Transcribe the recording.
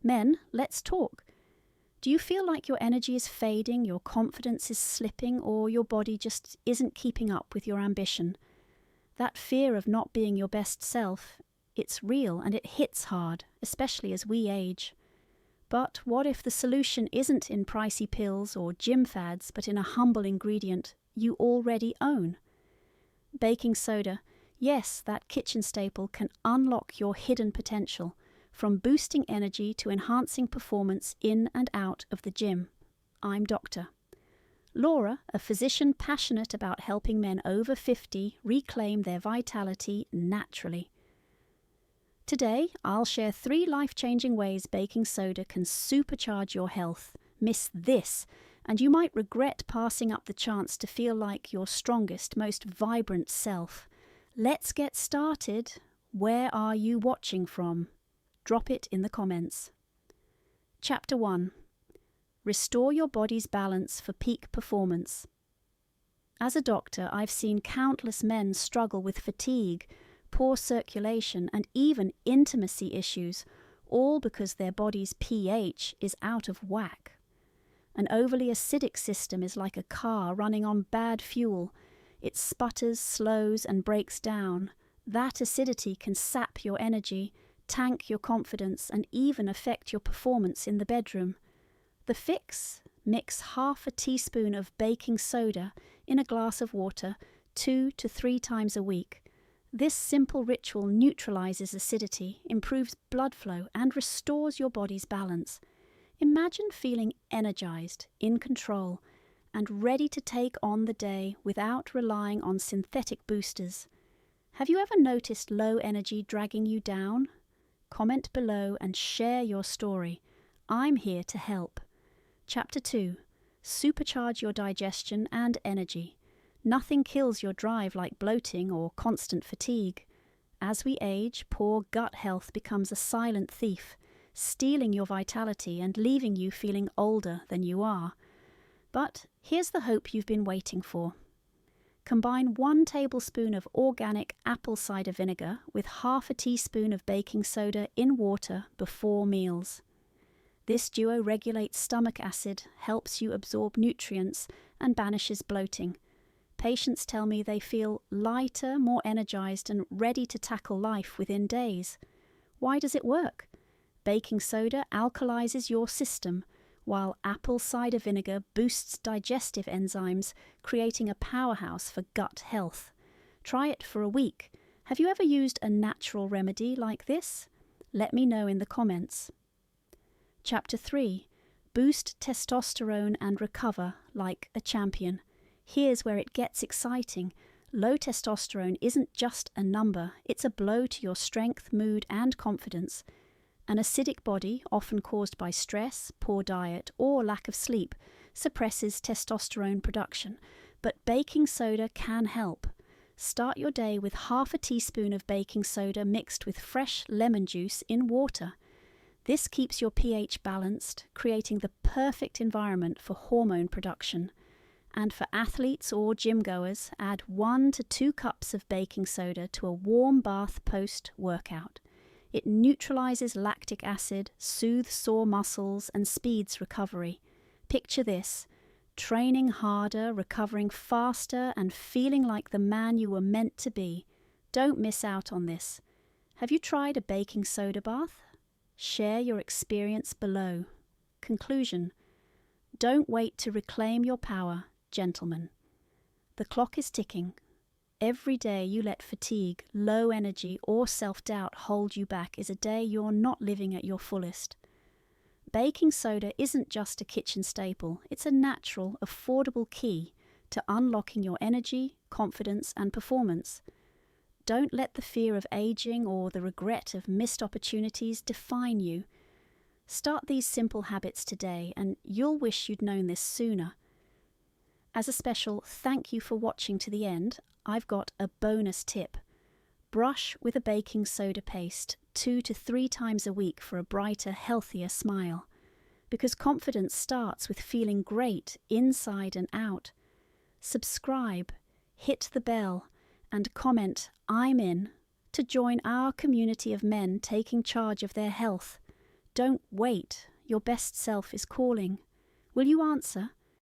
Men, let's talk. Do you feel like your energy is fading, your confidence is slipping, or your body just isn't keeping up with your ambition? That fear of not being your best self, it's real and it hits hard, especially as we age. But what if the solution isn't in pricey pills or gym fads, but in a humble ingredient you already own? Baking soda, yes, that kitchen staple can unlock your hidden potential, from boosting energy to enhancing performance in and out of the gym. I'm Dr. Laura, a physician passionate about helping men over 50 reclaim their vitality naturally. Today, I'll share 3 life-changing ways baking soda can supercharge your health. Miss this, and you might regret passing up the chance to feel like your strongest, most vibrant self. Let's get started. Where are you watching from? Drop it in the comments. Chapter 1. Restore your body's balance for peak performance. As a doctor, I've seen countless men struggle with fatigue, poor circulation, and even intimacy issues, all because their body's pH is out of whack. An overly acidic system is like a car running on bad fuel. It sputters, slows, and breaks down. That acidity can sap your energy, tank your confidence, and even affect your performance in the bedroom. The fix? Mix half a teaspoon of baking soda in a glass of water 2 to 3 times a week. This simple ritual neutralizes acidity, improves blood flow, and restores your body's balance. Imagine feeling energized, in control, and ready to take on the day without relying on synthetic boosters. Have you ever noticed low energy dragging you down? Comment below and share your story. I'm here to help. Chapter 2. Supercharge your digestion and energy. Nothing kills your drive like bloating or constant fatigue. As we age, poor gut health becomes a silent thief, stealing your vitality and leaving you feeling older than you are. But here's the hope you've been waiting for. Combine 1 tablespoon of organic apple cider vinegar with half a teaspoon of baking soda in water before meals. This duo regulates stomach acid, helps you absorb nutrients, and banishes bloating. Patients tell me they feel lighter, more energized, and ready to tackle life within days. Why does it work? Baking soda alkalizes your system, while apple cider vinegar boosts digestive enzymes, creating a powerhouse for gut health. Try it for a week. Have you ever used a natural remedy like this? Let me know in the comments. Chapter 3. Boost testosterone and recover like a champion. Here's where it gets exciting. Low testosterone isn't just a number, it's a blow to your strength, mood, and confidence. An acidic body, often caused by stress, poor diet, or lack of sleep, suppresses testosterone production, but baking soda can help. Start your day with half a teaspoon of baking soda mixed with fresh lemon juice in water. This keeps your pH balanced, creating the perfect environment for hormone production. And for athletes or gym goers, add 1 to 2 cups of baking soda to a warm bath post-workout. It neutralizes lactic acid, soothes sore muscles, and speeds recovery. Picture this: training harder, recovering faster, and feeling like the man you were meant to be. Don't miss out on this. Have you tried a baking soda bath? Share your experience below. Conclusion: don't wait to reclaim your power, gentlemen. The clock is ticking. Every day you let fatigue, low energy, or self-doubt hold you back is a day you're not living at your fullest. Baking soda isn't just a kitchen staple, it's a natural, affordable key to unlocking your energy, confidence, and performance. Don't let the fear of aging or the regret of missed opportunities define you. Start these simple habits today, and you'll wish you'd known this sooner. As a special thank you for watching to the end, I've got a bonus tip. Brush with a baking soda paste 2 to 3 times a week for a brighter, healthier smile. Because confidence starts with feeling great inside and out. Subscribe, hit the bell, and comment "I'm in" to join our community of men taking charge of their health. Don't wait. Your best self is calling. Will you answer?